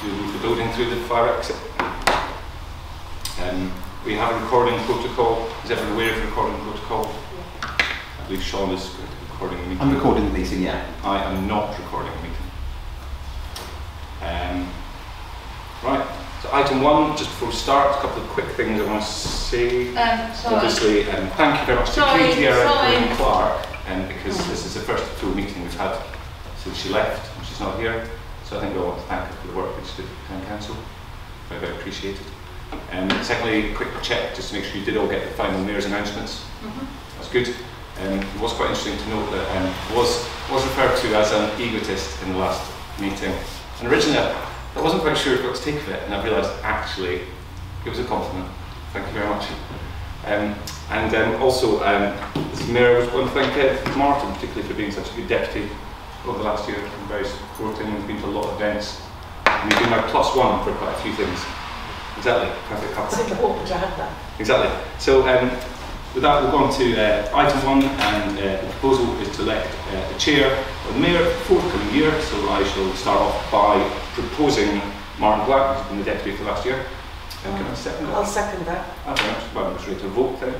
you leave the building through the fire exit. We have a recording protocol. Is everyone aware of the recording protocol? Yeah. I believe Sean is recording the meeting. I'm recording the meeting, yeah. I am not recording the meeting. Right, so item 1, just before we start, a couple of quick things I want to say. Obviously, thank you very much to Katie and Clark, because this is the first full meeting we've had since she left, and she's not here. So I think I want to thank her for the work that she did for Town Council. Very, very appreciated. Secondly, a quick check just to make sure you did all get the final mayor's announcements. That's good. It was quite interesting to note that was referred to as an egotist in the last meeting. And originally I wasn't quite sure what to take of it, and I realised actually it was a compliment. Thank you very much. Also, as mayor, I want to thank Martin particularly for being such a good deputy over the last year. I'm very supporting, and we've been to a lot of events. And you've been my +1 for quite a few things. Exactly, perfect couple. It's important to have that. Exactly. So with that, we'll go on to item 1, and the proposal is to elect the chair or the mayor for the forthcoming year. So I shall start off by proposing Martin Black, who's been the deputy for last year. Can I second that? I'll second that. Very much. Well, I'm ready to vote then.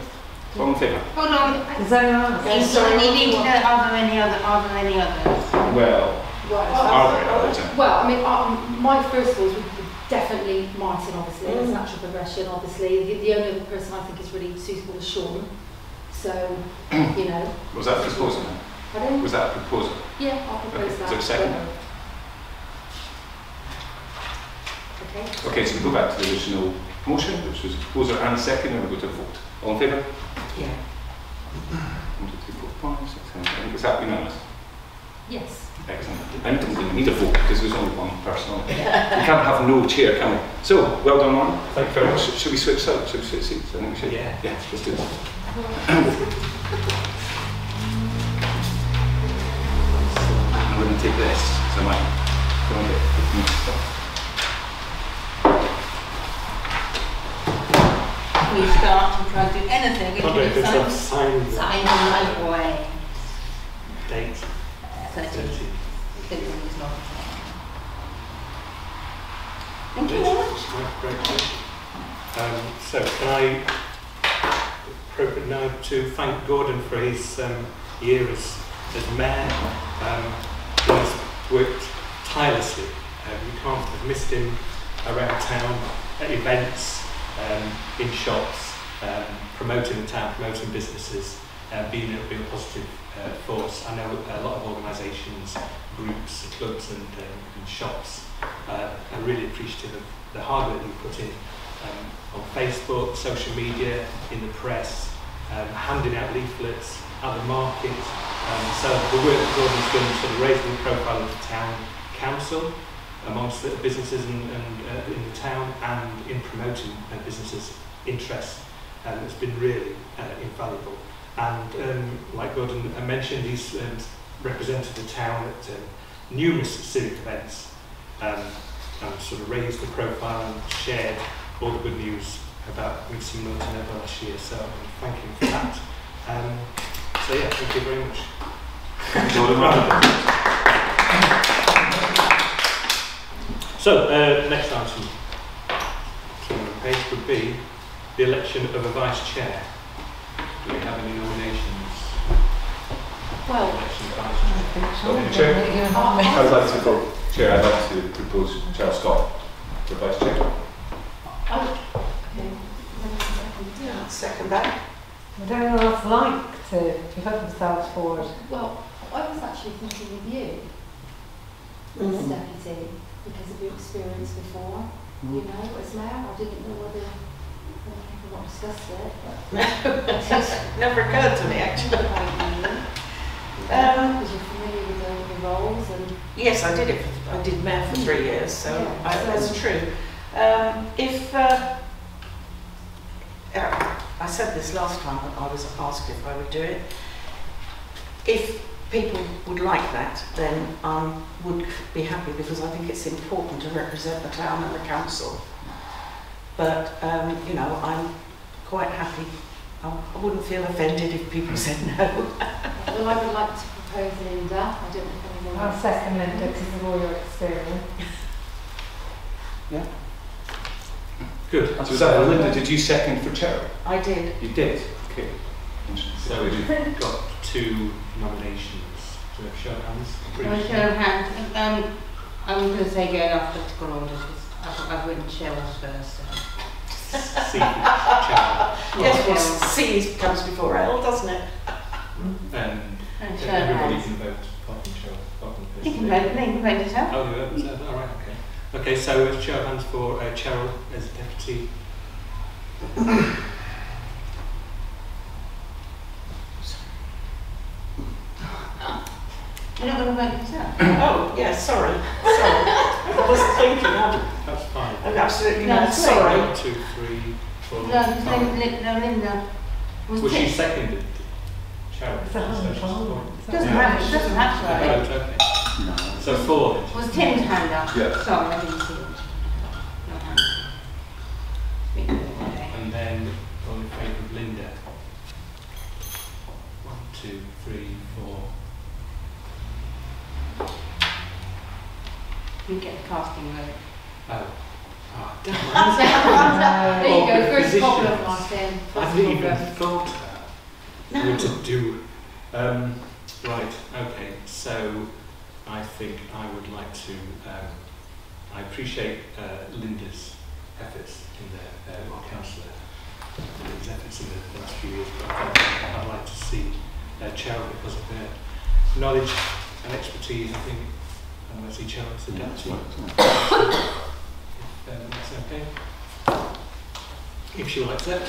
All in favour? Hold on. Is that enough? Yes, sorry, we need to know, are there any others? Well, are there others? Well, I mean, my first thoughts would be definitely Martin, obviously, as natural progression, obviously. The only other person I think is really suitable is Sean. So, you know. Was that a proposal then? Pardon? Was that a proposal? Yeah, I'll propose Okay. that. Is there a second? Okay. Okay, so we go back to the original motion, which was proposer and second, and we go to vote. All in favour? Yeah. 1, 2, 3, 4, 5, 6, 7, 8. Is that unanimous? Yes. Excellent. And we don't really need a vote because there's only one person on it. We can't have no chair, can we? So, well done, Martin. Thank you very much. Should we switch out? Should we switch seats? I think we should. Yeah. Yeah, let's do that. I'm going to take this, so I might go and get the stuff. We start and try to do anything. Sign Sign in the right way. date 30. 30. Thank you very much. Great. So can I appropriate now to thank Gordon for his year as mayor. He has worked tirelessly. You can't have missed him around town at events, in shops, promoting the town, promoting businesses, being a positive force. I know a lot of organisations, groups, clubs and shops are really appreciative of the hard work that you put in on Facebook, social media, in the press, handing out leaflets at the market. So the work that Gordon's done sort of raising the profile of the town council amongst the businesses in the town and in promoting businesses' interests has been really invaluable. And like Gordon mentioned, he's represented the town at numerous civic events and sort of raised the profile and shared all the good news about Wigston Milton over last year. So thank him for that. So yeah, thank you very much. So, next item on the page would be the election of a vice chair. Do we have any nominations? Well, Election of vice chair. Chair, I'd like to vote. Chair, I'd like to propose Charles Scott for vice chair. okay. Yeah, I'll second that. I don't know what it's like to put themselves forward. Well, I was actually thinking of you as deputy because of your experience before, you know, as mayor. I didn't know whether people want to discuss it, but Never occurred to me, actually. Because you're familiar with the roles and Yes, I did it. I did mayor for 3 years, so Yeah, that's true. I said this last time when I was asked if I would do it. If people would like that, then I would be happy because I think it's important to represent the town and the council. But you know, I'm quite happy. I wouldn't feel offended if people said no. well, I would like to propose Linda. I don't know if anyone I'll second Linda because of all your experience. Yeah. Good. So Linda, did you second for Cheryl? I did. You did? Okay. So we've got 2 nominations. So show of hands. Show of hands. I'm going to say go in alphabetical order because I've written Cheryl's first. So. C, Cheryl. Yes, well, C comes before L, doesn't it? And show of Everybody hands. can vote apart from Cheryl. Apart from You can vote yourself. Oh, you vote yourself. All right, okay. Okay, so it's show of hands for Cheryl as deputy. You're not going to vote yourself? Oh, yeah, sorry. I wasn't thinking. That's fine. I'm absolutely No, not sorry. 1, 2, 3, 4. No, because Linda was Well, she tipped. seconded Cheryl. It's a hand so she's trial. fine. Doesn't have to. Right, okay. So 4 then. Was Tim's hand up? Yeah. Sorry, I didn't see it. No hand. Okay. And then all in favour of Linda. 1, 2, 3, 4. You get the casting vote. Oh. Oh, damn. There you go, Well, first position. problem, Martin. I hadn't even thought what to do. Right, okay, so I think I would like to, I appreciate Linda's efforts in the councillor, Linda's efforts in the last few years, but I'd like to see Cheryl because of her knowledge and expertise. I think I'd like to see Cheryl as the deputy. That's okay. If she will accept.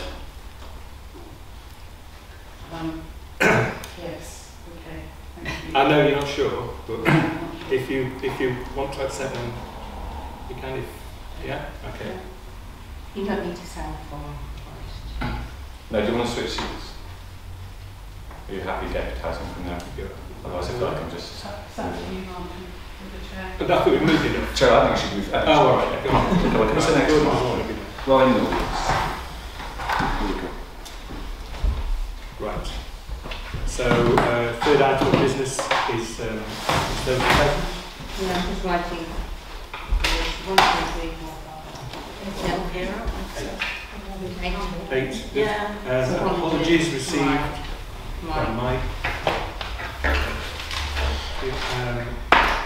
Yes, okay. Thank you. I know you're not sure, but if you want to accept them, you can. If yeah, okay. You don't need to sound for. No, do you want to switch seats? Are you happy deputising from there? Yeah. Otherwise I feel like I'm just... But I thought we moved it up. Cheryl, I think we should move... Oh, all right. Come on, what's the next one? Well, in the audience. Here we go. Right. So, third item of business is those present. Yeah, I'm just writing. 1, 2, 3, 4, 5. Here. 8. Yeah. Apologies received by Mine. Mike.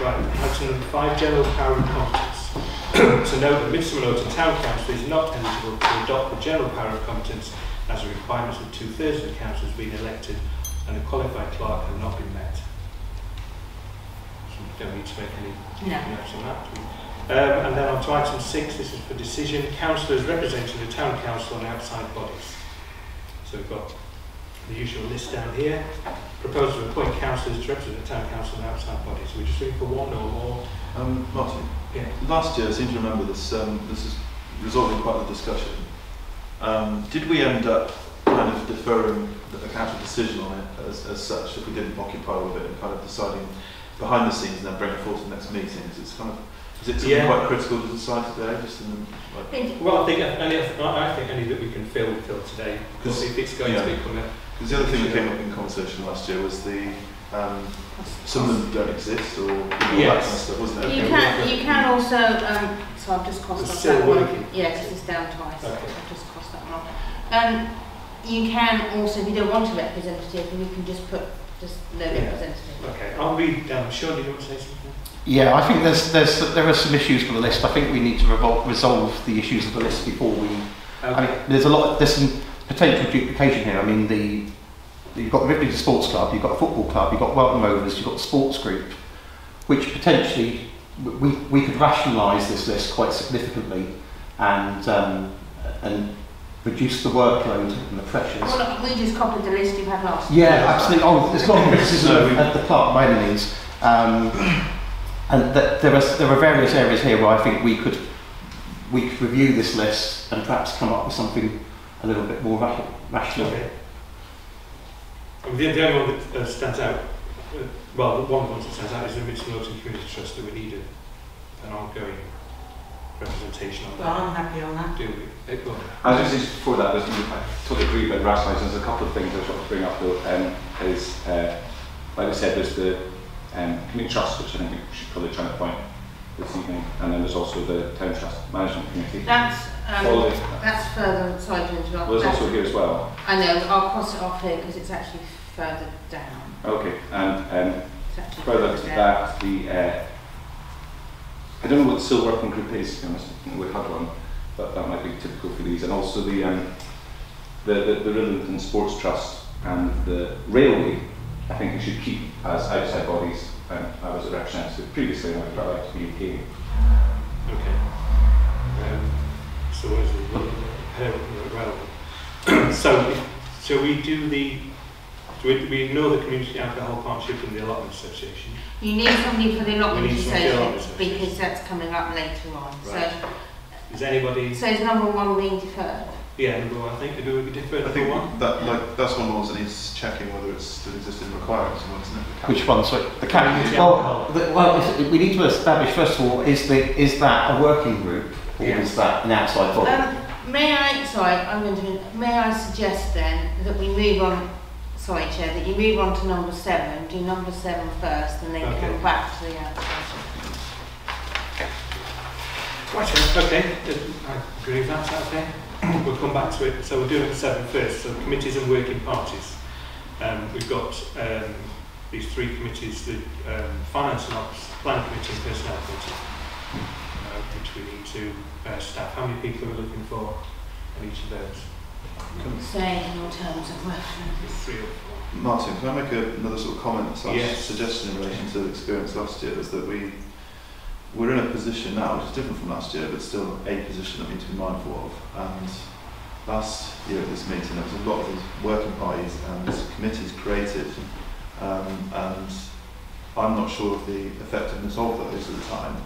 Right, item number 5, general power and competence. To note that Midsummer Norton Town Council is not eligible to adopt the general power of competence as a requirement of 2/3 of the councillors being elected and a qualified clerk have not been met. So we don't need to make any notes on that. And then on to item 6, this is for decision, councillors representing the town council and outside bodies. So we've got the usual list down here. Proposal to appoint councillors to represent the town council and outside bodies. We're just looking for one or more. Martin, Yeah. last year I seem to remember this, this is resolving quite a discussion. Did we end up kind of deferring the council decision on it as such, if we didn't occupy with it and kind of deciding behind the scenes and then bring it forward to the next meeting? Is it something quite critical to decide today? Just in the, Well, I think any that we can fill today, because if it's going to be coming. Because the other thing that came up in conversation last year was the some of them don't exist or that kind of stuff, wasn't it? You can also, so I've just crossed It's off still that one. working. Yes, it's down twice. Okay. I've just crossed that one off. You can also, if you don't want a representative, you can just put no representative. Okay, I'll read down. Sean, do you want to say something? Yeah, I think there are some issues with the list. I think we need to resolve the issues of the list before we. I mean, there's some potential duplication here. I mean, you've got the Ripley Sports Club, you've got a football club, you've got Welton Rovers, you've got the sports group, which potentially we could rationalise this list quite significantly and reduce the workload and the pressures. Well, look, we just copied the list you had last. Yeah, absolutely. Oh, it's not criticism at the club by any means. And there are various areas here where I think we could review this list and perhaps come up with something a little bit more rational. Okay. The only one that stands out, well, one of the ones that stands out is the Midsummer Norton Community Trust, that we need an ongoing representation on that. Well, I'm happy on that. Do we? Go on. I was just before that, I totally agree about rationalising. There's a couple of things I want to bring up though. Like we said, there's the community trust, which I think we should probably try and appoint this evening, and then there's also the Town Trust Management Committee. That's further, sorry to interrupt. Well, there's also here as well. I know, I'll cross it off here because it's actually further down. Okay, and further to that, I don't know what the SIL working group is, to be honest. We had one, but that might be typical for these. And also the Rillington Sports Trust and the Railway, I think we should keep as outside bodies. I was a representative previously, and I'd quite like to be UK. Okay. So as a so shall we do the? We know the Community Alcohol Partnership and the Allotment Association. You need somebody for the Allotment Association because that's coming up later on. Right. So, is anybody? So is number 1 being deferred? Yeah, number 1. I think do we defer number 1? That's one of the ones that needs checking whether it's still existing requirements, isn't it? Which one? So the cabinet. We need to establish first of all: is that a working group or is that an outside body? May I suggest then that we move on? Sorry, Chair, that you move on to number 7. Do number 7 first, and then come back to the outside. Right, okay. I agree with that. Is that okay? We'll come back to it. So we're doing 7 first. So committees and working parties. We've got these 3 committees: the Finance and Ops, Planning Committee, and Personnel Committee, which we need to staff. How many people are we looking for in each of those? Say in your terms of reference. 3 or 4. Martin, can I make another sort of comment, suggestion in relation to the experience last year? Is that we're in a position now which is different from last year, but still a position that we need to be mindful of. And last year at this meeting, there was a lot of these working parties and committees created, and I'm not sure of the effectiveness of those at the time,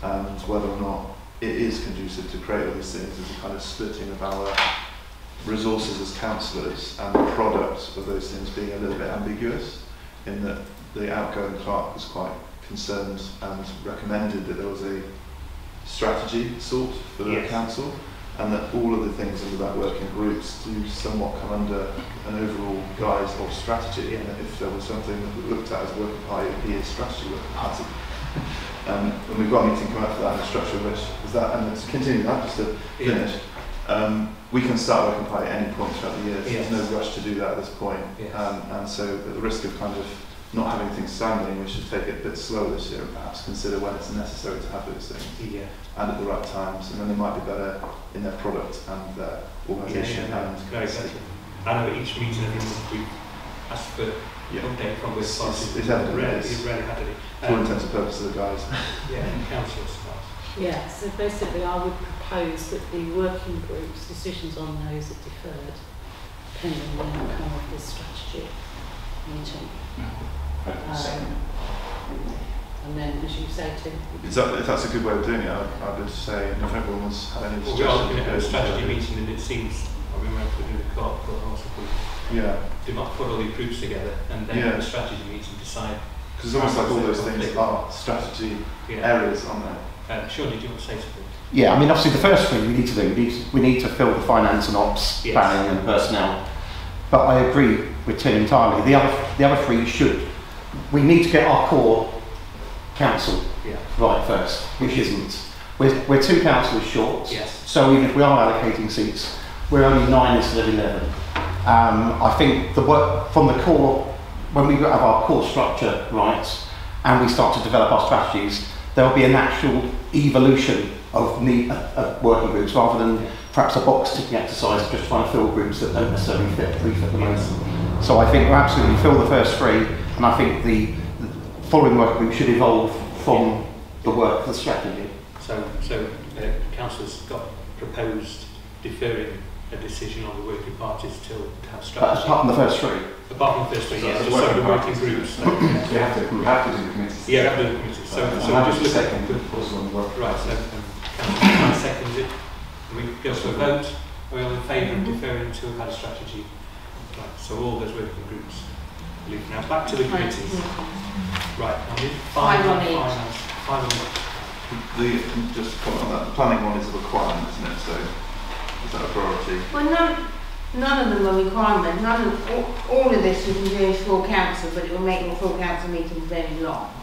and whether or not it is conducive to create all these things as a kind of splitting of our resources as councillors and the product of those things being a little bit ambiguous, in that the outgoing clerk was quite concerned and recommended that there was a strategy sought for the council, and that all of the things under that working groups do somewhat come under an overall guise of strategy, and that if there was something that we looked at as a working party, it would be a strategy working party. And we've got a meeting coming up for that in the structure, which is that, and to continue that, just to finish, we can start working party at any point throughout the year, so there's no rush to do that at this point. And so at the risk of kind of not having things standing, we should take it a bit slower this year and perhaps consider when it's necessary to have those things and at the right times, and then they might be better in their product and their organisation. I know each meeting every month we ask for update from this party. It's evident. Rarely had any. For all intents and purposes, the guys. And councillors. Yeah, so basically I would propose that the working groups, decisions on those are deferred, depending on the outcome of this strategy meeting. And then, as you say, Tim. If that's a good way of doing it, I would say, if everyone's had any suggestions. We are looking at a strategy meeting, and it seems, I remember we did a clerk, but also we might put all these groups together and then the strategy meeting decide. Because it's almost like all those things are strategy areas, aren't they? Sean, did you want to say something? Yeah, I mean, obviously the first thing we need to do, we need to fill the finance and ops, planning and personnel. But I agree with Tim entirely. The other 3 we need to get our core council right first, which isn't. We're 2 councillors short, so even if we are allocating seats, we're only 9 instead of 11. I think the work from the core, when we have our core structure right, and we start to develop our strategies, there will be a natural evolution of working groups rather than perhaps a box ticking exercise of just trying to fill groups that don't necessarily refit the moment. So I think we'll absolutely fill the first 3, and I think the following working group should evolve from the strategy. So councillors got proposed deferring a decision on the working parties till have strategy. Apart from the first 3. Apart from the first 3, so the working groups. We have to do the committees. Yeah, we have to do the committees. So just look at right. So councillor seconds it. We go to a vote. Are we all in favour of deferring until we've had a strategy? Right. So all those working groups. Now back to the committees. Right. I need 5 on finance. 5 on each. Just to comment on that, the planning one is a requirement, isn't it? So is that a priority? Well, none of them are requirement. All of this we can do is full council, but it will make the full council meeting very long.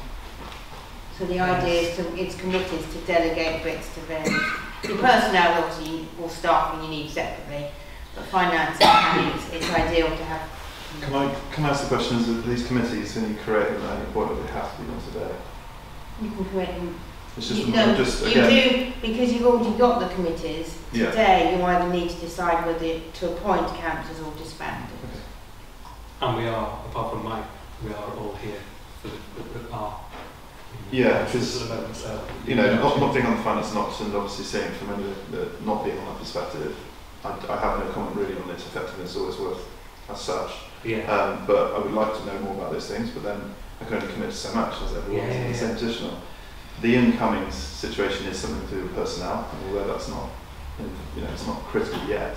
So the idea is it's committees to delegate bits to various. The personnel obviously or staffing you need separately, but finance and planning, it's ideal to have. Can I ask the question, is these committees, can you create them at any point, or do they have to be done today? You can create them. It's just, you do, because you've already got the committees. Yeah. Today you either need to decide whether to appoint councillors or disband them. Okay. And we are, apart from Mike, we are all here for our. Yeah, because at the moment, so, not being on the finance and ops, and obviously seeing from not being on that perspective, I have no comment really on its effectiveness or its worth as such. Yeah. But I would like to know more about those things. But then I can only commit to so much, as everyone's in the same position on. The incoming situation is something to do with personnel, and although that's not, it's not critical yet.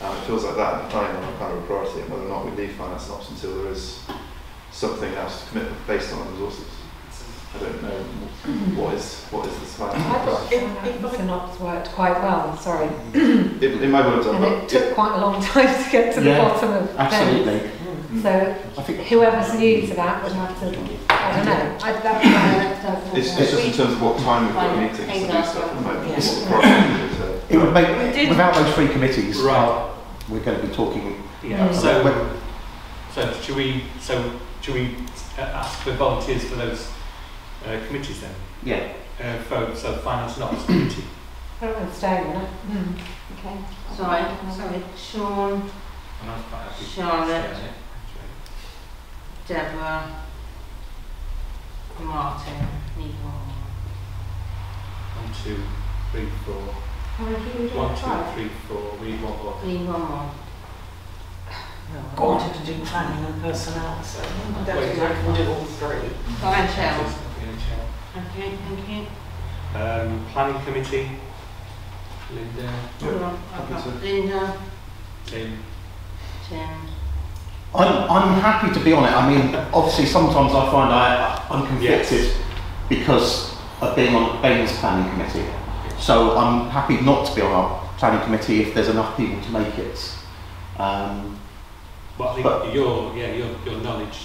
It feels like that, and planning on a kind of a priority, and whether or not we leave finance and ops until there is something else to commit based on resources. I don't know what is this like. I thought finance and ops worked quite well, sorry. It might well have done, and it took quite a long time to get to the bottom of absolutely. things. So I think whoever's new to that would have to, I don't know. It's just in terms of what time we've got meetings to do stuff at the moment. Yes. What the priority is, It would make, without those 3 committees, right. We're going to be talking. Yeah. So should we ask for volunteers for those committees then? Yeah. For finance and ops committee. I don't understand that. Okay. Sorry, Sean, And I was quite happy. Charlotte, Deborah, Martin, need one more. 1, 2, 3, 4. How many people do 1, I try? 2, 3, 4. We need one more. Need one more. I wanted to do planning and personnel, so I don't think I can do all 3. Fine, Cheryl. Yeah, Okay, thank you. Planning committee. Linda. I've got Linda, Tim. Tim. I'm happy to be on it. I mean, obviously sometimes I find I'm conflicted because of being on Baines planning committee. So I'm happy not to be on our planning committee if there's enough people to make it. But I think your knowledge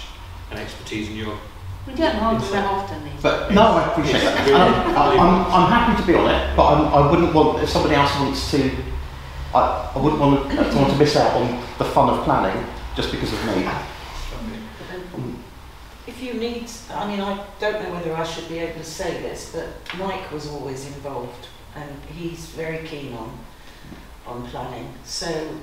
and expertise and your. We don't hold them that often these But no, I appreciate that. I'm happy to be on it, but I wouldn't want, if somebody else wants to, I wouldn't want someone to miss out on the fun of planning just because of me. If you need, I mean, I don't know whether I should be able to say this, but Mike was always involved and he's very keen on planning. So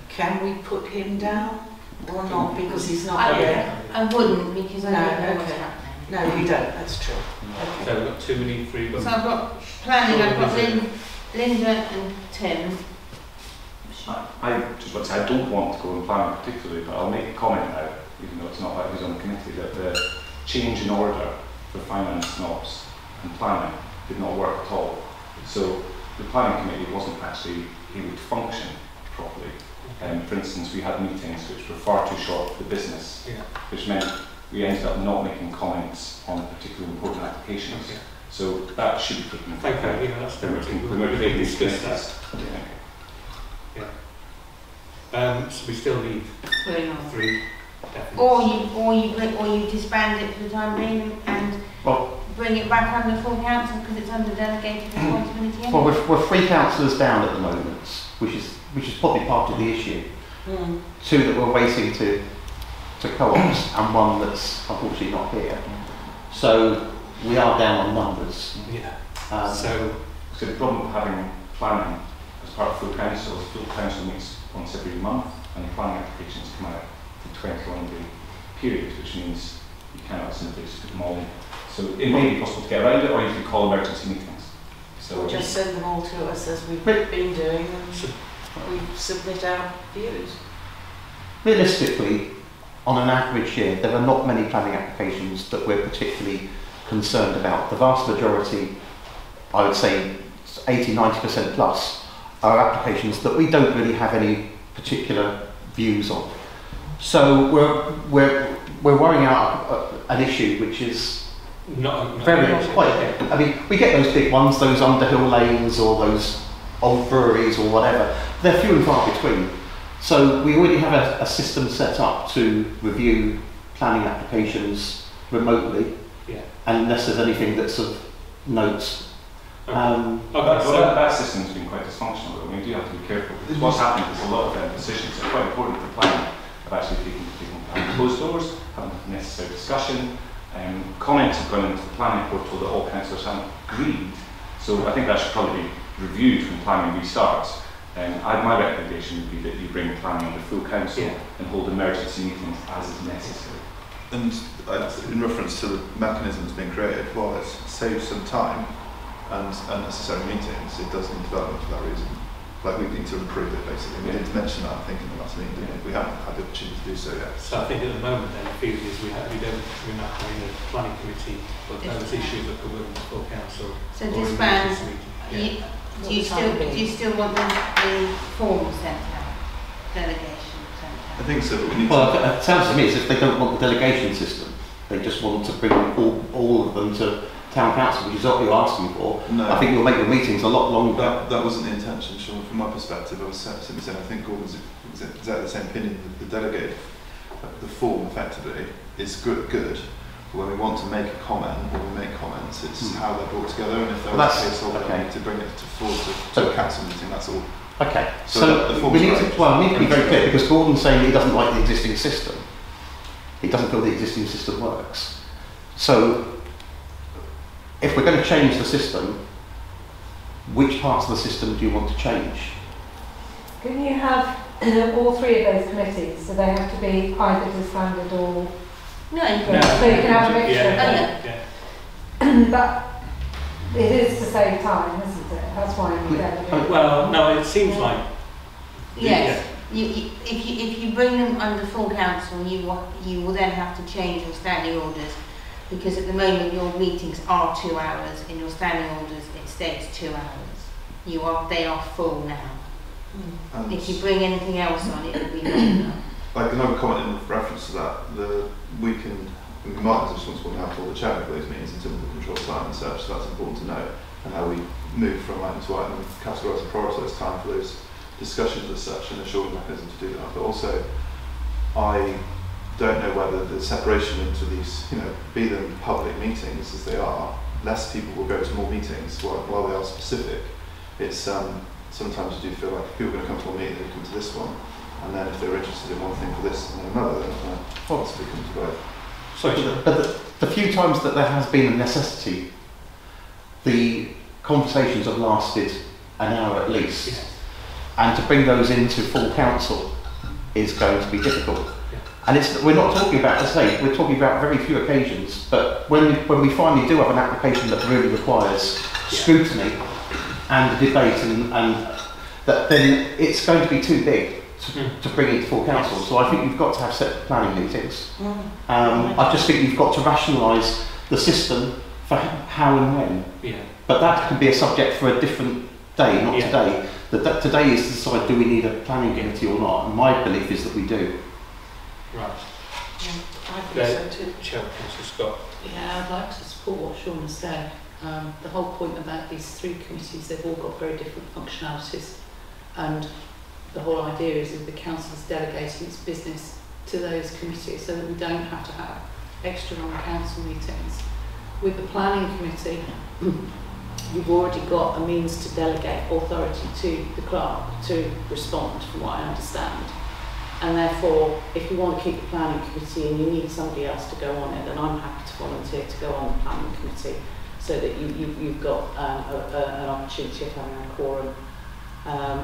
can we put him down or not, because he's not here? I wouldn't, because I don't know what's okay. happening. No, you don't, that's true. Okay. So we've got 2, we need 3. So I've got planning, I've got Linda and Tim. I just want to say I don't want to go in planning particularly, but I'll make a comment now, even though it's not like who's on the committee, that the change in order for finance and ops and planning did not work at all. So the planning committee wasn't actually able to function properly. For instance, we had meetings which were far too short for the business, which meant we ended up not making comments on particularly important applications. Okay. So that should be taken into account. Thank you. That's when we're creating these committees. So we still need 3. Definitely. Or you disband it for the time being and bring it back under full council because it's under delegated responsibility. Well, we're 3 councillors down at the moment, which is probably part of the issue. 2 that we're waiting to co-ops and 1 that's unfortunately not here. So we are down on numbers. Yeah. So the problem with having planning as part of full council is full council meets once every month and the planning applications come out for 21-day period, which means you cannot simply just put them all in. So it may be possible to get around it, or you can call emergency meetings. So we'll just send them all to us as we've been doing, and we submit our views. Realistically, on an average year, there are not many planning applications that we're particularly concerned about. The vast majority, I would say 80–90% plus, are applications that we don't really have any particular views on. So we're worrying out an issue which is I mean, we get those big ones, those Underhill lanes or those old breweries or whatever. They're few and far between. So we already have a system set up to review planning applications remotely. unless there's anything that sort of notes. That system's been quite dysfunctional. I mean, we do have to be careful because what's happened is a lot of decisions are quite important for planning have actually taken behind closed doors, haven't had necessary discussion. Comments have gone into the planning portal that all councillors haven't agreed. So I think that should probably be reviewed when planning restarts. My recommendation would be that you bring planning under full council and hold emergency meetings as is necessary. And in reference to the mechanisms being created, while it saves some time and unnecessary meetings, it does need development for that reason. Like, we need to improve it, basically. We did mention that, I think, in the last meeting, didn't we? We haven't had the opportunity to do so yet. So I think at the moment then the feeling is we're not having a planning committee, but those issues that come with the full council. So disband, do you still want the form sent out, delegation sent out? I think so, but we need it sounds to me as if they don't want the delegation system. They just want to bring all of them to town council, which is what you're asking for. No. I think you'll make your meetings a lot longer. That wasn't the intention, Sean. From my perspective, I was simply saying I think Gordon's exactly the same opinion. The delegate, the form effectively is good. But when we want to make a comment, or we make comments, it's how they're brought together, and if there was a case of we need to bring it forward to a council meeting, that's all. Okay, so we need to be very clear, because Gordon's saying he doesn't like the existing system. He doesn't feel the existing system works. So, if we're going to change the system, which parts of the system do you want to change? Can you have all three of those committees? So they have to be either disbanded or... No. So you can have a mixture. But it is to save time, isn't it? That's why you delegate. Well, no, it seems like... Yes. If you bring them under full council, you will then have to change your standing orders, because at the moment your meetings are 2 hours. In your standing orders it states 2 hours. They are full now. If you bring anything else on, it will be longer. Like another comment in reference to that, we might be responsible to have all the chairman of those meetings in terms of control time and such, so that's important to know, and how we move from item to item. Council has to prioritise time for those discussions as such and ensure the mechanism to do that. But also, I don't know whether the separation into these, be them public meetings as they are, less people will go to more meetings while they are specific. It's sometimes you do feel like if people are going to come to one meeting, they come to this one, and then if they're interested in one thing for this and then another, then they're going to possibly come to both. But the few times that there has been a necessity, the conversations have lasted an hour at least. Yes. And to bring those into full council is going to be difficult. And we're not talking about, as I say, we're talking about very few occasions, but when we finally do have an application that really requires scrutiny and debate, and that, then it's going to be too big to bring into full council. So I think you've got to have separate planning meetings. I just think you've got to rationalise the system for how and when. Yeah. But that can be a subject for a different day, not today. Today is to decide, do we need a planning committee or not? And my belief is that we do. Right. I think so too. Councillor Scott. Yeah, I'd like to support what Sean has said. The whole point about these three committees, they've all got very different functionalities, and the whole idea is that the council is delegating its business to those committees so that we don't have to have extra long council meetings. With the planning committee, you've already got a means to delegate authority to the clerk to respond, from what I understand. And therefore, if you want to keep the planning committee and you need somebody else to go on it, then I'm happy to volunteer to go on the planning committee, so that you've got an opportunity of having a quorum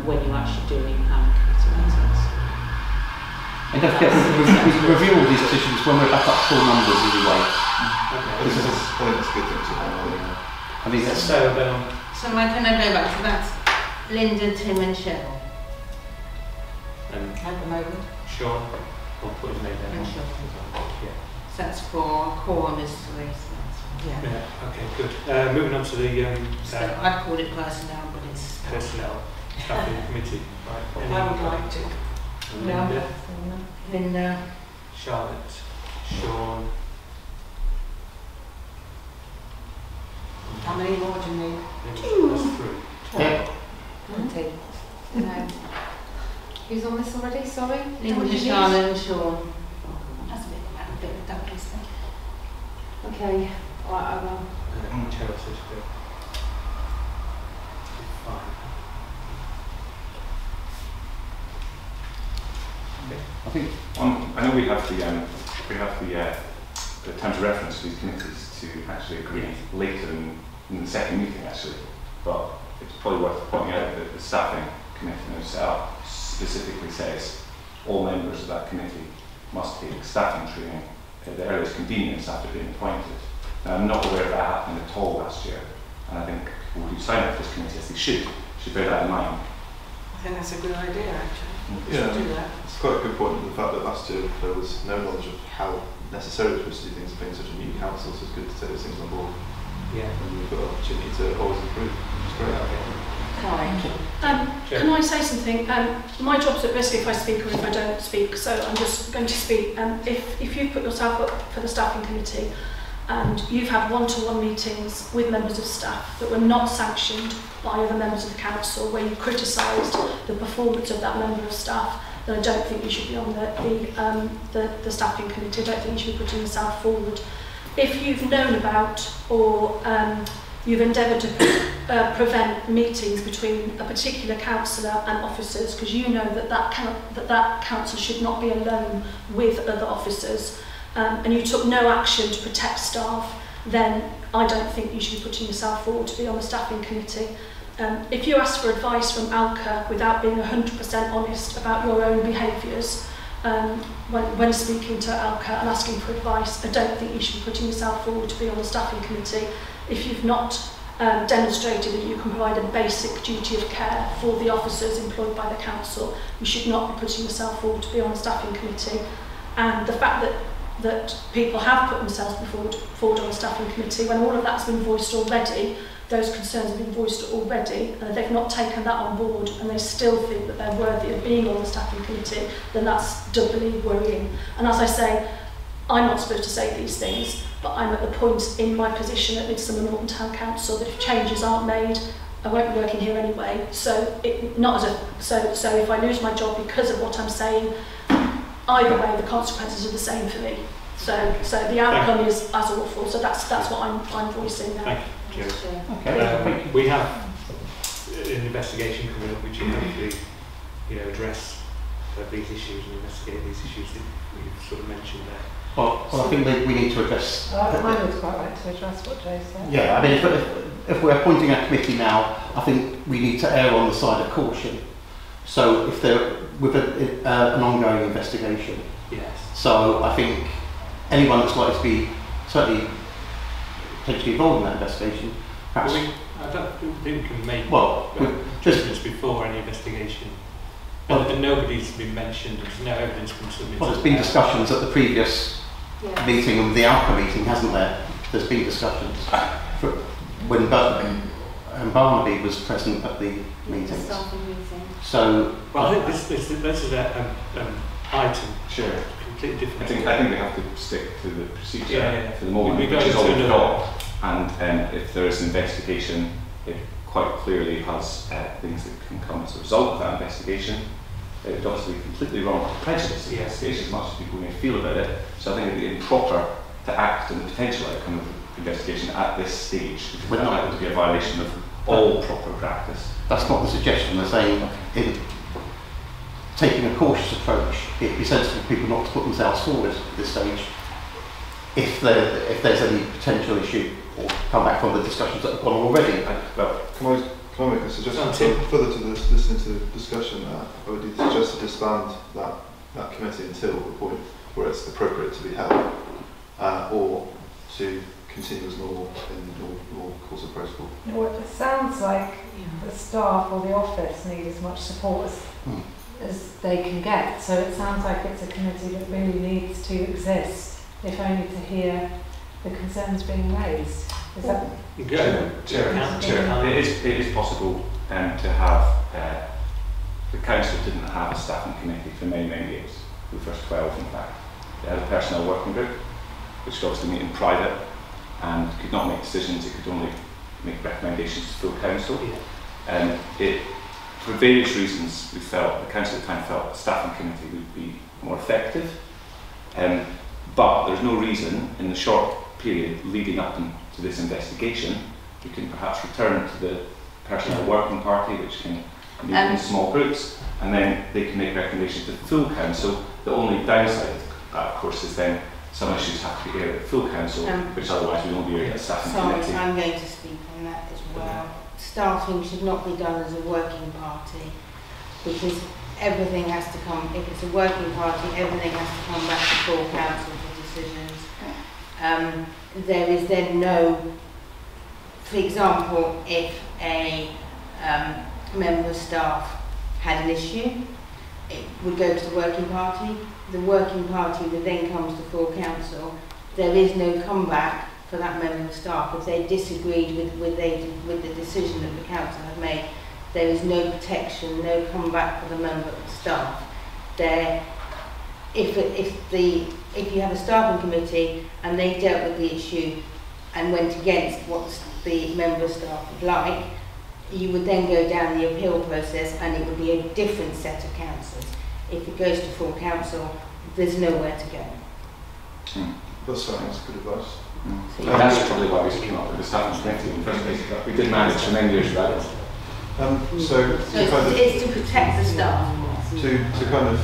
when you actually do need planning committee meetings. And don't forget, we can review all these decisions when we're back up full numbers anyway. Okay. I think that's a good thing to know. I think that's so I can go back to that. Linda, Tim and Cheryl. At the moment. Sean, I'll put his name down. And Sean. Yeah. So that's for quorum is 3. Yeah. Okay, good. Moving on to the so I call it personnel, but it's personnel staffing committee. Right. I would like to. Linda, Charlotte, Sean. How many more do you need? That's 3. Yeah. No. Who's on this already? Sorry? Linda, Charlotte and Sean. That's a bit of double, isn't it? Okay. quite over. Chelsea's good. Fine. I think I know we have the terms of reference for these committees to actually agree later in the second meeting actually, but it's probably worth pointing out that the staffing committee now set up specifically says all members of that committee must take staffing training at the earliest convenience after being appointed. Now, I'm not aware of that happening at all last year, and I think people who sign up for this committee, as they should bear that in mind. I think that's a good idea, actually. We Yeah, should do that. it's quite a good point, the fact that last year there was no knowledge of how necessary it was to do things, being such a new council, so it's good to take those things on board. Yeah. And we've got an opportunity to always improve. It's great. Can I say something? My job's at risk if I speak or if I don't speak, so I'm just going to speak. If you put yourself up for the staffing committee and you've had one-to-one meetings with members of staff that were not sanctioned by other members of the council, where you criticised the performance of that member of staff, then I don't think you should be on the staffing committee. I don't think you should be putting yourself forward. If you've known about or you've endeavoured to prevent meetings between a particular councillor and officers, because you know that council should not be alone with other officers, and you took no action to protect staff, then I don't think you should be putting yourself forward to be on the staffing committee. If you ask for advice from ALCA without being 100% honest about your own behaviours, when speaking to ALCA and asking for advice, I don't think you should be putting yourself forward to be on the staffing committee. If you've not demonstrated that you can provide a basic duty of care for the officers employed by the council, you should not be putting yourself forward to be on the staffing committee. And the fact that people have put themselves forward on the staffing committee, when all of that's been voiced already, those concerns have been voiced already, and they've not taken that on board, and they still think that they're worthy of being on the staffing committee, then that's doubly worrying. And as I say, I'm not supposed to say these things, but I'm at the point in my position at Midsummer Norton Town Council that if changes aren't made, I won't be working here anyway. So if I lose my job because of what I'm saying, either way the consequences are the same for me. So the outcome is as awful. So that's what I'm voicing now. Thank you. Okay. We have an investigation coming up, which will hopefully, address these issues and investigate these issues that we've sort of mentioned there. Well, I think we need to address. I would quite like to address what Joe said. Yeah, I mean, if we're appointing a committee now, I think we need to err on the side of caution. So if they're with an ongoing investigation. Yes. So I think anyone that's likely to be certainly potentially involved in that investigation, perhaps. I don't think we can make just judgments before any investigation. And nobody's been mentioned, there's no evidence been submitted. Well, there's been discussions at the previous meeting and the ALCA meeting, hasn't there? There's been discussions when Barnaby was present at the meetings. So, well, I think this is an item. Sure. Completely different. I think we have to stick to the procedure for the moment, which is all we've got. And if there is an investigation, it quite clearly has things that can come as a result of that investigation. It would obviously be completely wrong to prejudice the investigation as much as people may feel about it. So I think it would be improper to act on the potential outcome of the investigation at this stage, because that would be a violation of all proper practice. That's not the suggestion. They're saying in taking a cautious approach, it'd be sensible for people not to put themselves forward at this stage if there's any potential issue, or come back from the discussions that have gone on already. Well, can I make a suggestion? Further to this, listening to the discussion, I would suggest to disband that committee until the point where it's appropriate to be held, or to continue as normal in the normal course of protocol. Well, it sounds like the staff or the office need as much support as they can get. So it sounds like it's a committee that really needs to exist, if only to hear the concerns being raised. Is that? It is possible to have. The council didn't have a staffing committee for many years. The first 12, in fact, they had a personnel working group, which could obviously meet in private and could not make decisions. It could only make recommendations to full council. For various reasons, the council at the time felt a staffing committee would be more effective. But there's no reason in the short period leading up to this investigation, we can perhaps return to the personnel working party, which can meet in small groups, and then they can make recommendations to the full council. The only downside of that, of course, is then some issues have to be aired at the full council, which otherwise we won't be aired at staffing committee. I'm going to speak on that as well. Staffing should not be done as a working party, because everything has to come, if it's a working party, everything has to come back to full council for decisions. There is then no, for example, if a member of staff had an issue, it would go to the working party. The working party would then come to full council. There is no comeback for that member of staff. If they disagreed with the decision that the council had made, there is no protection, no comeback for the member of staff. If you have a staffing committee and they dealt with the issue and went against what the member of staff would like, you would then go down the appeal process and it would be a different set of councillors. If it goes to full council, there's nowhere to go. That's good advice. That's probably why we came up with the staffing committee in the first place. We did manage for many years without it. So it's to protect the staff. To kind of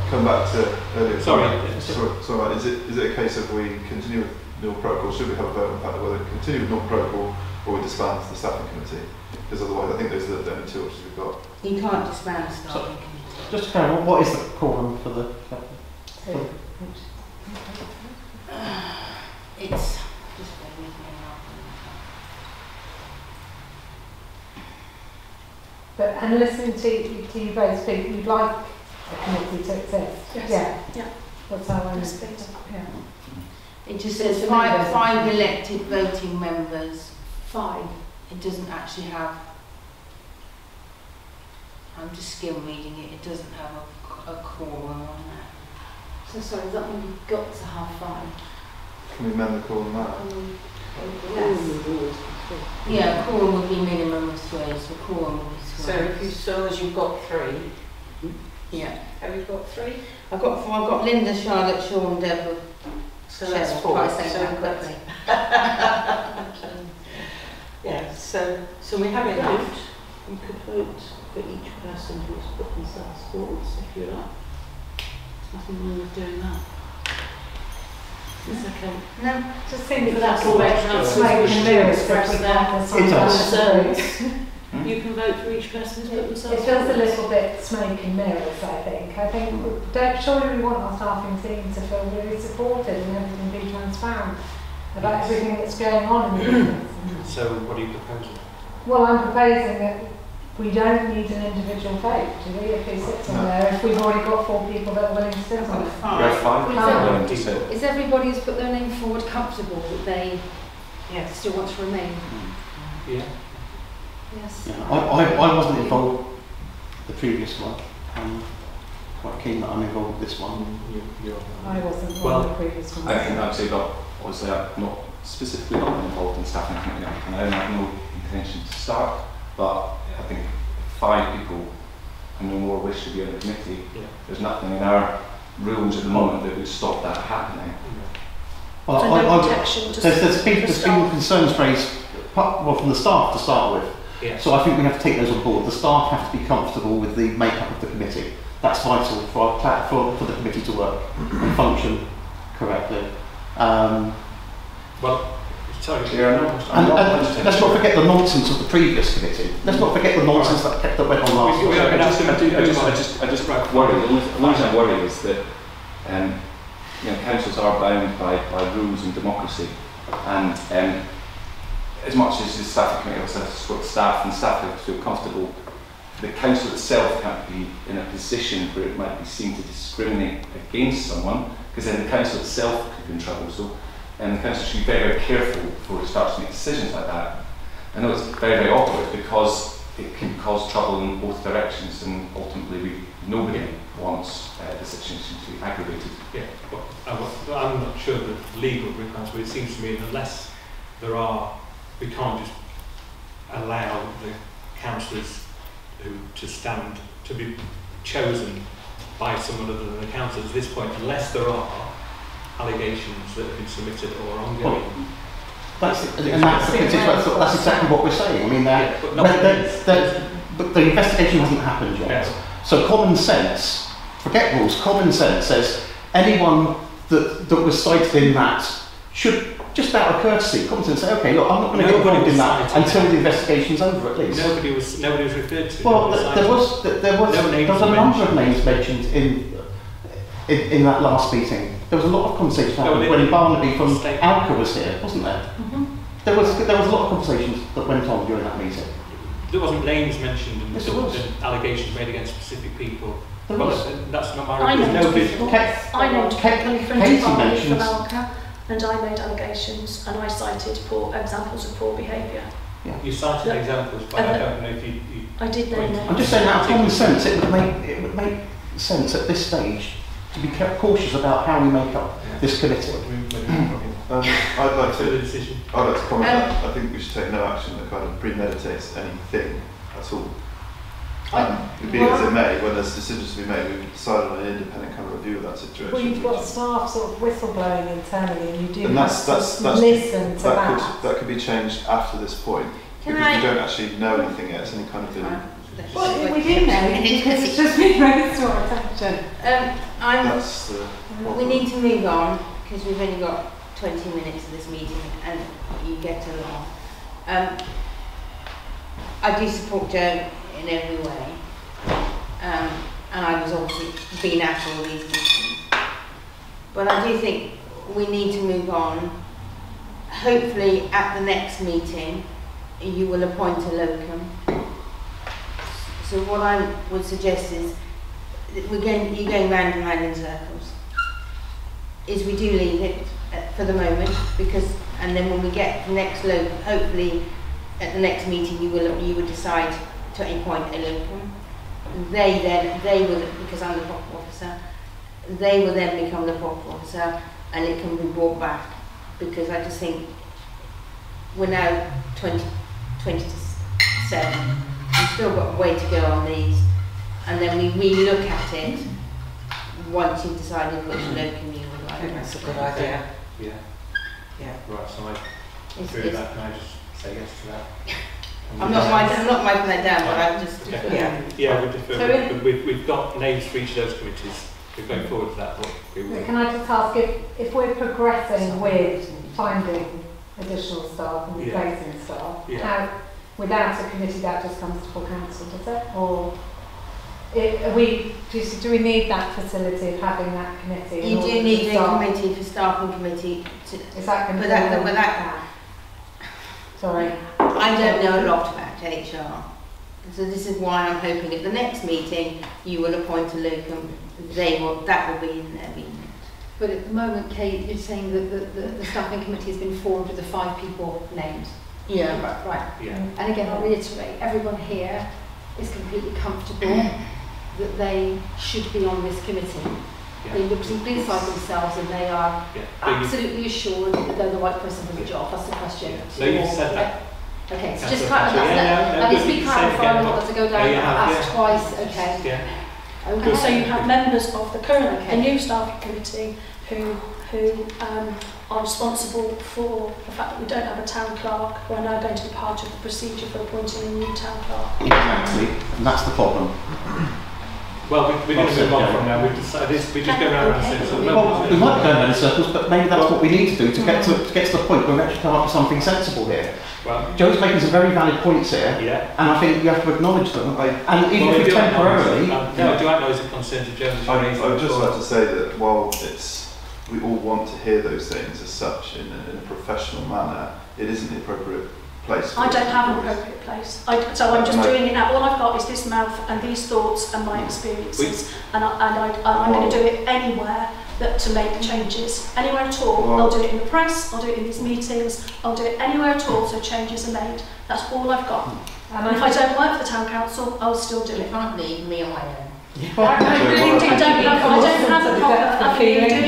come back to earlier. Sorry, is it a case of we continue with North Protocol? Should we have a vote on that, whether we continue with North Protocol or we disband the staffing committee? Because otherwise, I think those are the only two options we've got. You can't disband the staffing committee. Just to clarify, what is the quorum for the? It's just bear with me now. But and listening to you both speak, you'd like a committee to exist? Yes. Yeah. That's how I understand. Yeah. It just says five elected voting members. 5. It doesn't actually have. I'm just skim reading it. It doesn't have a quorum on that. So sorry, does that mean you've got to have 5? Can we amend the call on that? Yes. Yeah, quorum would be minimum of 3, so quorum would be 3. So if you saw as you've got 3. Yeah. Have you got 3? I've got Linda, Charlotte, Sean, Deborah. So that's 4. Quickly. Yeah. So we have enough. You could vote for each person who's put themselves forward, if you like. Nothing wrong with doing that. It's okay. No, Just think But that's all right. councillors Smoke wish and to mirrors express if we their can't It does. concerns. You can vote for each person who's put themselves It feels a forward. little bit smoke and mirrors, I think. Surely we want our staffing team to feel really supported and everything be transparent about everything that's going on in the business. So what are you proposing? Well, I'm proposing that we don't need an individual vote, do we, if he sits on there, if we've already got 4 people that are willing to sit on it. We have 5 willing to sit. Is everybody who's put their name forward comfortable that they still want to remain? Yeah. Yes. Yeah, I wasn't involved the previous one. I'm quite keen that I'm involved with this one. I wasn't Well, on the previous one. I think I'd say that obviously I'm not specifically not involved in staffing committee, and I have no intention to start, but I think 5 people and no more wish to be on the committee. Yeah. There's nothing in our rules at the moment that would stop that happening. Well, So no protection to there's the been staff. concerns raised from the staff to start with. Yeah. So I think we have to take those on board. The staff have to be comfortable with the makeup of the committee. That's vital for for the committee to work and function correctly. Well, sorry. And let's not forget the nonsense of the previous committee. Let's not forget the nonsense that went on last I just worry. The only reason I worry is that councils are bound by rules and democracy, and as much as the staffing committee also has to support staff and staff have to feel comfortable, the council itself can't be in a position where it might be seen to discriminate against someone, because then the council itself could be in trouble. So the council should be very, very careful before it starts to make decisions like that. I know it's very, very awkward because it can cause trouble in both directions, and ultimately nobody wants the situation to be aggravated. Yeah, well, I'm not sure the legal requirements, but it seems to me that unless there are, we can't just allow the councillors to stand, to be chosen by someone other than the council at this point, unless there are allegations that have been submitted or ongoing. That's exactly what we're saying. I mean, but the investigation hasn't happened yet. Yeah. So common sense, forget rules, common sense says anyone that was cited in that should, just out of courtesy, common sense say, okay, look, I'm not going to get involved in that until the investigation's over at least. Nobody was referred to. Well, there was a number of names mentioned in that last meeting. There was a lot of conversation happening when Barnaby from Alca was here, wasn't there? Mm-hmm. There was a lot of conversations that went on during that meeting. There wasn't names mentioned and, Yes, there was. and allegations made against specific people. There Well, was. that's not my I record. named Nobody. people. Katie I named people from Katie Dubai, mentions- from Alca, and I made allegations and I cited poor examples of poor behaviour. You cited examples, but I don't know if you I did name them. I'm just saying, out of common sense, it would make sense at this stage to be cautious about how we make up this committee. I'd like the to decision. comment that I think we should take no action that kind of premeditates anything at all. Be it as it may, when there's decisions to be made, we've decided on an independent kind of review of that situation. Well, you've got staff sort of whistleblowing internally, and you do And have that's to listen to that. That could be changed after this point, because we don't actually know anything yet. It's any kind of Well, we do know, because it's just been raised to our attention. that's the. We need to move on because we've only got 20 minutes of this meeting and you get along. I do support Joe in every way, and I was obviously been at all these meetings. But I do think we need to move on. Hopefully at the next meeting you will appoint a locum. So what I would suggest is that you're going round and round in circles. Is we do leave it for the moment, because, and then when we get the next locum, hopefully at the next meeting you would decide to appoint a locum. They will, because I'm the proper officer, they will then become the proper officer and it can be brought back, because I just think we're now 2027. We've still got a way to go on these, and then we re-look at it once you've decided which locum you would I like. think that's a good idea. Yeah. Yeah. Right, so I agree with that. Can I just say yes to that? I'm not writing that down, but I'm just... Yeah, we defer. We've got names for each of those committees. We're going forward with that. But Can I just ask if we're progressing with finding additional staff and replacing staff, how, without a committee that just comes to full council, does it? Or do we need that facility of having that committee? You do need a committee for staffing committee. Is that going to be that? Sorry. I don't know a lot about HR. So this is why I'm hoping at the next meeting you will appoint a locum. That will be in their remit. But at the moment, Kate, you're saying that the staffing committee has been formed with the 5 people named. Yeah. Right. Yeah. And again, I'll reiterate, everyone here is completely comfortable that they should be on this committee. Yeah. They look deeply inside themselves and they are absolutely assured that they're the right person for the job. That's the question. So you've said that. Okay, so just that needs to be clarified. I want that to go down. Asked twice. Okay. Yeah. Okay. And so you have members of the current, the new staffing committee who are responsible for the fact that we don't have a town clerk, who are now going to be part of the procedure for appointing a new town clerk. Exactly, and that's the problem. Well, we're going to move on from now. We've decided we just go around in circles. Well, we might be going around in circles, but maybe that's what we need to do to get to the point where we actually come up with something sensible here. Well, Joe's making some very valid points here, and I think you have to acknowledge them. And even if it's temporarily, do acknowledge the concerns of Joe's. I would just like to say that while we all want to hear those things as such in a professional manner, it isn't the appropriate place. I don't have an appropriate place, so I'm just doing it now. All I've got is this mouth and these thoughts and my experiences, and I'm going to do it anywhere to make changes. Anywhere at all, I'll do it in the press, I'll do it in these meetings, I'll do it anywhere at all so changes are made. That's all I've got. And if I don't work for the town council, I'll still do it. You can't leave me on my own. I really do. I don't have a proper avenue to do it.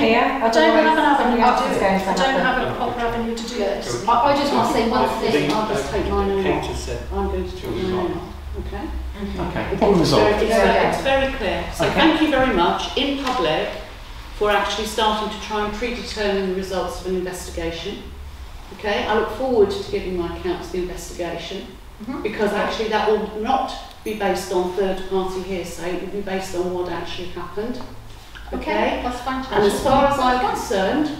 I don't have an avenue to do it. I don't have a proper avenue to do this. I just want to say one thing. I'll just take mine on. Kate has said. I'm going to take mine on. Okay. okay, problem resolved. It's very clear. So thank you very much in public for actually starting to try and predetermine the results of an investigation. Okay, I look forward to giving my accounts the investigation, because actually that will not be based on third-party hearsay, it will be based on what actually happened. Okay, that's fantastic. and as far as I'm concerned,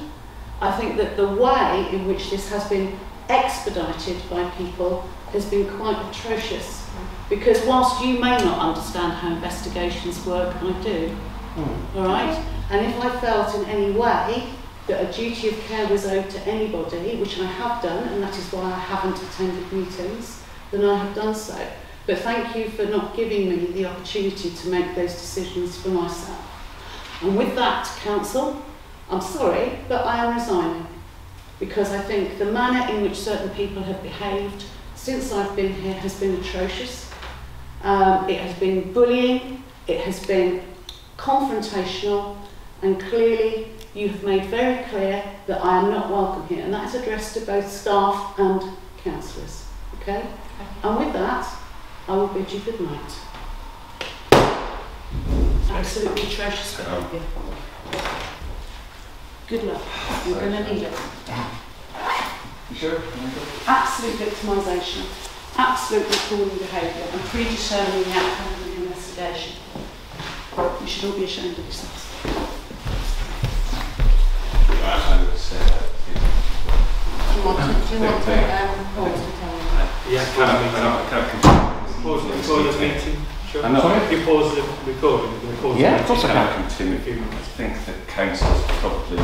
I think that the way in which this has been expedited by people has been quite atrocious. Because whilst you may not understand how investigations work, I do. All right? And if I felt in any way that a duty of care was owed to anybody, which I have done, and that is why I haven't attended meetings, then I have done so. But thank you for not giving me the opportunity to make those decisions for myself. And with that, Council, I'm sorry, but I am resigning. Because I think the manner in which certain people have behaved since I've been here has been atrocious. It has been bullying, it has been confrontational, and clearly you have made very clear that I am not welcome here, and that is addressed to both staff and councillors. Okay? And with that, I will bid you good night. Absolutely atrocious behaviour. Good luck. You're going to need it. You sure? Absolute victimisation, absolute appalling behaviour, and predetermining the outcome of the investigation. You should all be ashamed of yourselves. I would say that. Do you want to pause the time? Yeah, I can't continue. Pause the meeting. Sure. I'm not. Sorry? You pause the recording. Yeah, of course I can. Continue. I think the council's probably